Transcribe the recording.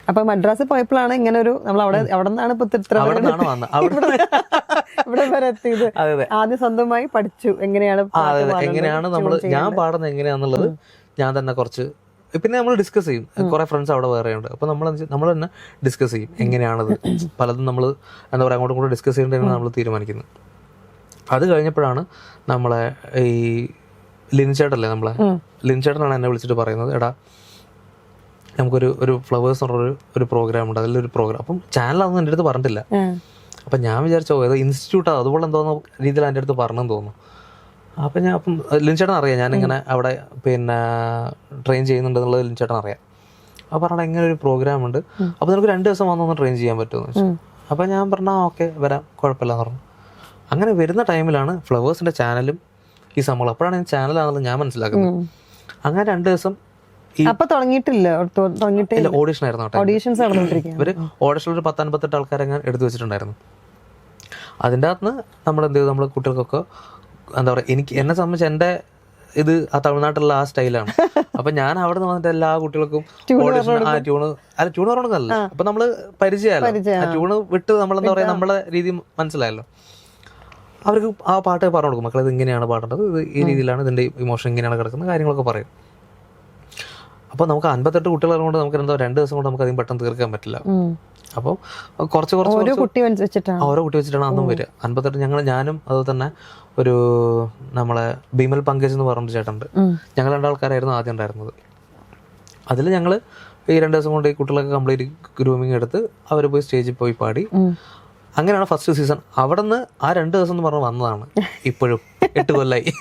അപ്പൊ മദ്രാസിൽ പോയപ്പോഴാണ് ഇങ്ങനെ ഒരു നമ്മൾ അവിടെ നിന്നാണ് ഇപ്പൊ ഇവിടെ വരെ എത്തിയത്. ആദ്യം സ്വന്തമായി പഠിച്ചു എങ്ങനെയാണ് നമ്മൾ ഞാൻ പാടുന്നത് എങ്ങനെയാന്നുള്ളത് ഞാൻ തന്നെ കുറച്ച്. പിന്നെ നമ്മൾ ഡിസ്കസ് ചെയ്യും, കുറെ ഫ്രണ്ട്സ് അവിടെ വേറെ ഉണ്ട്. അപ്പൊ നമ്മൾ തന്നെ ഡിസ്കസ് ചെയ്യും എങ്ങനെയാണത്. പലതും നമ്മൾ എന്താ പറയുക അങ്ങോട്ടും കൂടെ ഡിസ്കസ് ചെയ്യേണ്ടതാണ് നമ്മൾ തീരുമാനിക്കുന്നത്. അത് കഴിഞ്ഞപ്പോഴാണ് നമ്മളെ ഈ ലിൻചേട്ടല്ലേ, ലിൻചേട്ടനാണ് എന്നെ വിളിച്ചിട്ട് പറയുന്നത്, എടാ നമുക്കൊരു ഫ്ലവേഴ്സ് എന്ന് പറഞ്ഞൊരു പ്രോഗ്രാം ഉണ്ട്, അതിലൊരു പ്രോഗ്രാം. അപ്പം ചാനലാണെന്ന് എൻ്റെ അടുത്ത് പറഞ്ഞിട്ടില്ല. അപ്പം ഞാൻ വിചാരിച്ചോ ഏതോ ഇൻസ്റ്റിറ്റ്യൂട്ടോ അതുപോലെ എന്തോന്നോ രീതിയിൽ എൻ്റെ അടുത്ത് പറഞ്ഞെന്ന് തോന്നുന്നു. അപ്പം ലിൻചേട്ടൻ അറിയാം ഞാനിങ്ങനെ അവിടെ പിന്നെ ട്രെയിൻ ചെയ്യുന്നുണ്ട് എന്നുള്ളത് ലിൻചേട്ടൻ അറിയാം. അപ്പോൾ പറഞ്ഞാൽ ഇങ്ങനെ ഒരു പ്രോഗ്രാം ഉണ്ട്, അപ്പോൾ നിനക്ക് 2 ദിവസം വന്നൊന്ന് ട്രെയിൻ ചെയ്യാൻ പറ്റുമെന്ന് വെച്ചു. അപ്പം ഞാൻ പറഞ്ഞാൽ ഓക്കെ വരാം, കുഴപ്പമില്ല എന്ന് പറഞ്ഞു. അങ്ങനെ വരുന്ന ടൈമിലാണ് ഫ്ലവേഴ്സിൻ്റെ ചാനലും ഈ സംഭവം. അപ്പോഴാണ് ഞാൻ ചാനലാണെന്നുള്ളത് ഞാൻ മനസ്സിലാക്കുന്നത്. അങ്ങനെ 2 ദിവസം ഓഡീഷൻ ആയിരുന്നു. ഇവര് ഓഡീഷനിൽ ഒരു 10-58 ആൾക്കാരെ ഞാൻ എടുത്തു വെച്ചിട്ടുണ്ടായിരുന്നു. അതിൻ്റെ അകത്ത് നമ്മൾ എന്ത് ചെയ്തു, നമ്മൾ കുട്ടികൾക്കൊക്കെ എന്താ പറയുക, എന്നെ സംബന്ധിച്ച് എൻ്റെ ഇത് ആ തമിഴ്നാട്ടിലുള്ള ആ സ്റ്റൈലാണ്. അപ്പൊ ഞാൻ അവിടെ നിന്ന് വന്നിട്ട് എല്ലാ കുട്ടികൾക്കും ട്യൂണ് പറഞ്ഞതല്ല, അപ്പൊ നമ്മള് പരിചയമല്ലോ, ആ ട്യൂണ് വിട്ട് നമ്മളെന്താ പറയാ നമ്മളെ രീതി മനസ്സിലായല്ലോ. അവർക്ക് ആ പാട്ട് പറഞ്ഞു കൊടുക്കും, മക്കളെ ഇത് ഇങ്ങനെയാണ് പാടേണ്ടത്, ഇത് ഈ രീതിയിലാണ്, ഇതിന്റെ ഇമോഷൻ ഇങ്ങനെയാണ് കിടക്കുന്നത്, കാര്യങ്ങളൊക്കെ പറയും. അപ്പോൾ നമുക്ക് 58 കുട്ടികളെ കൊണ്ട് നമുക്ക് എന്താ 2 ദിവസം കൊണ്ട് നമുക്ക് അധികം പെട്ടെന്ന് തീർക്കാൻ പറ്റില്ല. അപ്പോൾ കുറച്ച് ഓരോ കുട്ടി വെച്ചിട്ടാണ് അന്നും വരിക. 58 ഞാനും അതുപോലെ തന്നെ ഒരു നമ്മളെ ബീമൽ പങ്കജ് എന്ന് പറഞ്ഞൊരു ചേട്ടനുണ്ട്. ഞങ്ങൾ 2 ആൾക്കാരായിരുന്നു ആദ്യം ഉണ്ടായിരുന്നത്. അതിൽ ഞങ്ങൾ ഈ 2 ദിവസം കൊണ്ട് ഈ കുട്ടികളൊക്കെ കംപ്ലീറ്റ് ഗ്രൂമിങ് എടുത്ത് അവർ പോയി സ്റ്റേജിൽ പോയി പാടി. അങ്ങനെയാണ് ഫസ്റ്റ് സീസൺ. അവിടെ നിന്ന് ആ 2 ദിവസം എന്ന് പറഞ്ഞ് വന്നതാണ്. ഇപ്പോഴും 8 കൊല്ലായി.